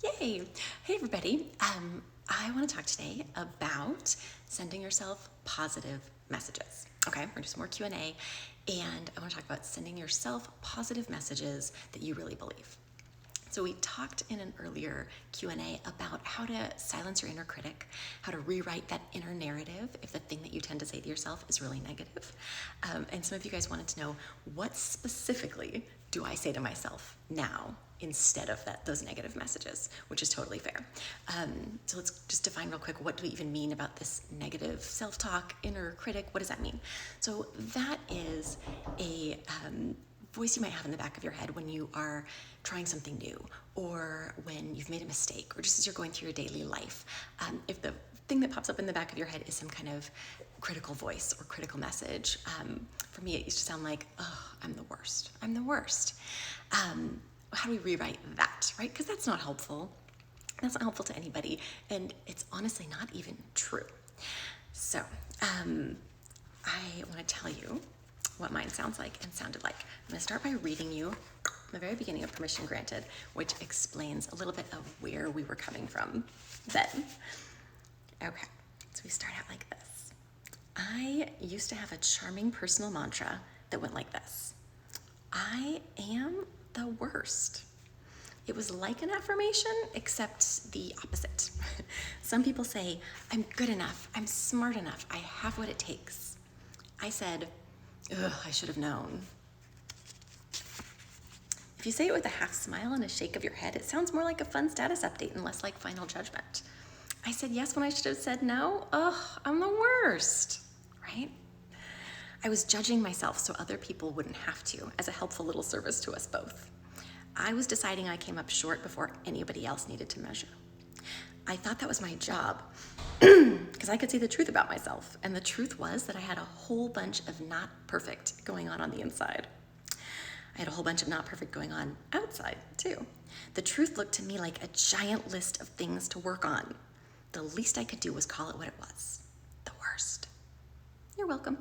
Yay! Hey everybody. I want to talk today about sending yourself positive messages. Okay, we're just more Q&A, and I want to talk about sending yourself positive messages that you really believe. So we talked in an earlier Q&A about how to silence your inner critic, how to rewrite that inner narrative if the thing that you tend to say to yourself is really negative. And some of you guys wanted to know, what specifically do I say to myself now instead of those negative messages, which is totally fair. So let's just define real quick, what do we even mean about this negative self-talk, inner critic? What does that mean? So that is a voice you might have in the back of your head when you are trying something new, or when you've made a mistake, or just as you're going through your daily life. If the thing that pops up in the back of your head is some kind of critical voice or critical message, for me it used to sound like, oh, I'm the worst. I'm the worst. How do we rewrite that, right? Because that's not helpful. That's not helpful to anybody, and it's honestly not even true. So I want to tell you what mine sounds like and sounded like. I'm going to start by reading you the very beginning of Permission Granted, which explains a little bit of where we were coming from then. Okay, so we start out like this. I used to have a charming personal mantra that went like this: I am the worst. It was like an affirmation, except the opposite. Some people say, I'm good enough, I'm smart enough, I have what it takes. I said, ugh, I should have known. If you say it with a half smile and a shake of your head, it sounds more like a fun status update and less like final judgment. I said yes when I should have said no. Ugh, I'm the worst, right? I was judging myself so other people wouldn't have to, as a helpful little service to us both. I was deciding I came up short before anybody else needed to measure. I thought that was my job because I could see the truth about myself, and the truth was that I had a whole bunch of not perfect going on the inside. I had a whole bunch of not perfect going on outside, too. The truth looked to me like a giant list of things to work on. The least I could do was call it what it was: the worst. You're welcome.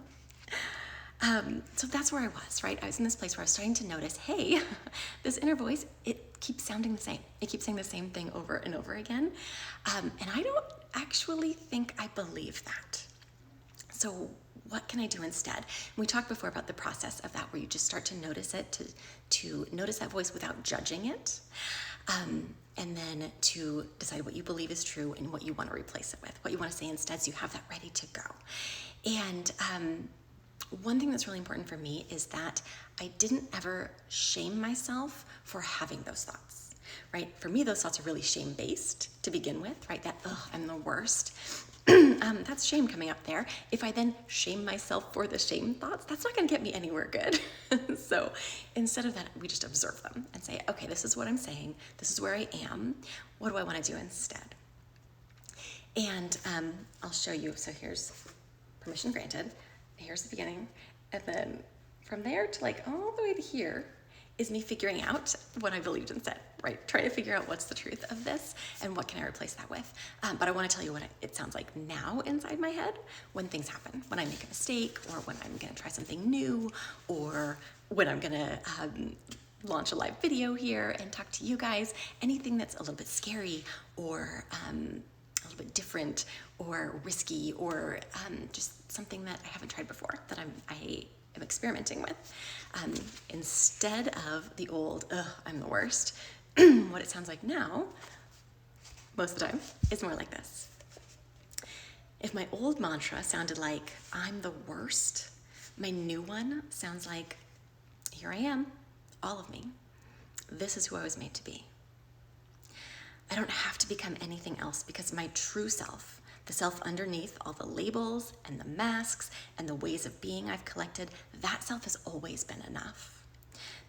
So that's where I was, right? I was in this place where I was starting to notice, hey, this inner voice, it keeps sounding the same. It keeps saying the same thing over and over again. And I don't actually think I believe that. So what can I do instead? And we talked before about the process of that, where you just start to notice it, to notice that voice without judging it. And then to decide what you believe is true and what you want to replace it with, what you want to say instead, so you have that ready to go. And one thing that's really important for me is that I didn't ever shame myself for having those thoughts, right? For me, those thoughts are really shame-based to begin with, right? That, ugh, I'm the worst. That's shame coming up there. If I then shame myself for the shame thoughts, that's not going to get me anywhere good. So instead of that, we just observe them and say, okay, this is what I'm saying. This is where I am. What do I want to do instead? And I'll show you. So here's Permission Granted. Here's the beginning. And then from there to like all the way to here is me figuring out what I believed instead, right? Trying to figure out what's the truth of this and what can I replace that with. But I want to tell you what it sounds like now inside my head when things happen, when I make a mistake, or when I'm going to try something new, or when I'm going to launch a live video here and talk to you guys. Anything that's a little bit scary, or a little bit different, or risky, or just something that I haven't tried before, that I am experimenting with. Instead of the old, ugh, I'm the worst, what it sounds like now, most of the time, is more like this. If my old mantra sounded like, I'm the worst, my new one sounds like, here I am, all of me. This is who I was made to be. I don't have to become anything else, because my true self, the self underneath all the labels and the masks and the ways of being I've collected, that self has always been enough.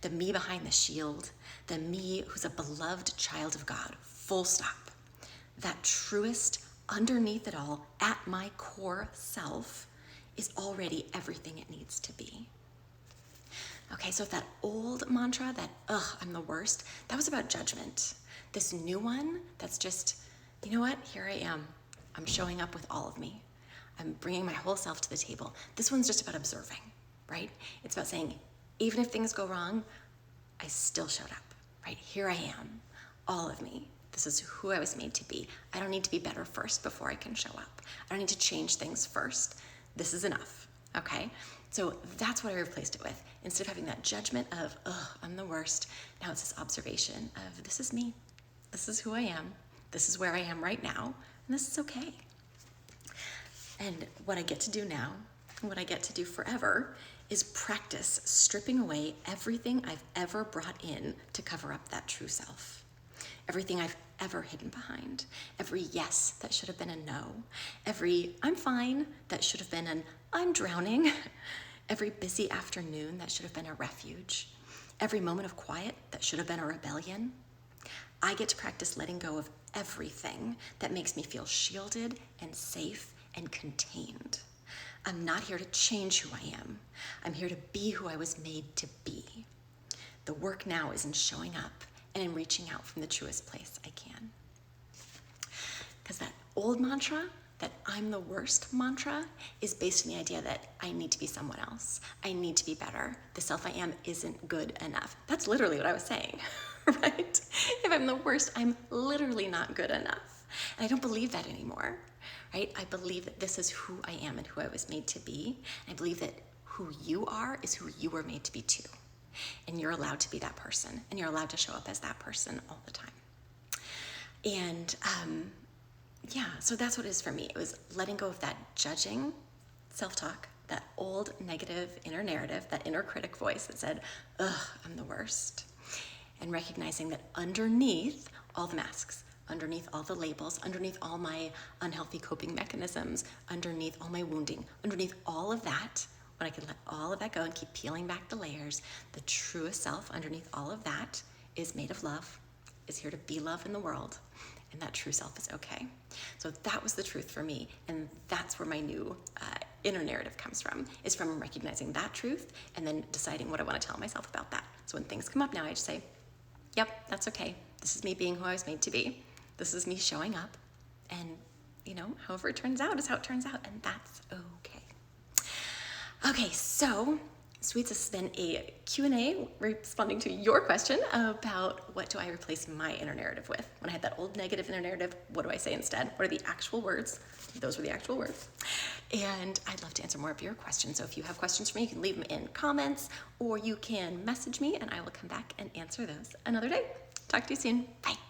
The me behind the shield, the me who's a beloved child of God, full stop. That truest, underneath it all, at my core self, is already everything it needs to be. Okay, so if that old mantra, that, ugh, I'm the worst, that was about judgment. This new one, that's just, you know what, here I am. I'm showing up with all of me. I'm bringing my whole self to the table. This one's just about observing, right? It's about saying, even if things go wrong, I still showed up, right? Here I am, all of me. This is who I was made to be. I don't need to be better first before I can show up. I don't need to change things first. This is enough, okay? So that's what I replaced it with. Instead of having that judgment of, oh, I'm the worst, now it's this observation of, this is me. This is who I am. This is where I am right now, and this is okay. And what I get to do now, what I get to do forever, is practice stripping away everything I've ever brought in to cover up that true self. Everything I've ever hidden behind. Every yes that should have been a no. Every I'm fine that should have been an I'm drowning. Every busy afternoon that should have been a refuge. Every moment of quiet that should have been a rebellion. I get to practice letting go of everything that makes me feel shielded and safe and contained. I'm not here to change who I am. I'm here to be who I was made to be. The work now is in showing up and in reaching out from the truest place I can. Because that old mantra, that I'm the worst mantra, is based on the idea that I need to be someone else. I need to be better. The self I am isn't good enough. That's literally what I was saying, right? If I'm the worst, I'm literally not good enough. And I don't believe that anymore, right? I believe that this is who I am and who I was made to be. I believe that who you are is who you were made to be too. And you're allowed to be that person, and you're allowed to show up as that person all the time. And yeah, so that's what it is for me. It was letting go of that judging self-talk, that old negative inner narrative, that inner critic voice that said, ugh, I'm the worst. And recognizing that underneath all the masks, underneath all the labels, underneath all my unhealthy coping mechanisms, underneath all my wounding, underneath all of that, when I can let all of that go and keep peeling back the layers, the truest self underneath all of that is made of love, is here to be love in the world, and that true self is okay. So that was the truth for me, and that's where my new inner narrative comes from, is from recognizing that truth and then deciding what I want to tell myself about that. So when things come up now, I just say, yep, that's okay. This is me being who I was made to be. This is me showing up, and however it turns out is how it turns out, and that's okay. Okay, so Sweets, this has been a Q&A responding to your question about what do I replace my inner narrative with. When I had that old negative inner narrative, what do I say instead? What are the actual words? Those were the actual words. And I'd love to answer more of your questions. So if you have questions for me, you can leave them in comments, or you can message me and I will come back and answer those another day. Talk to you soon. Bye.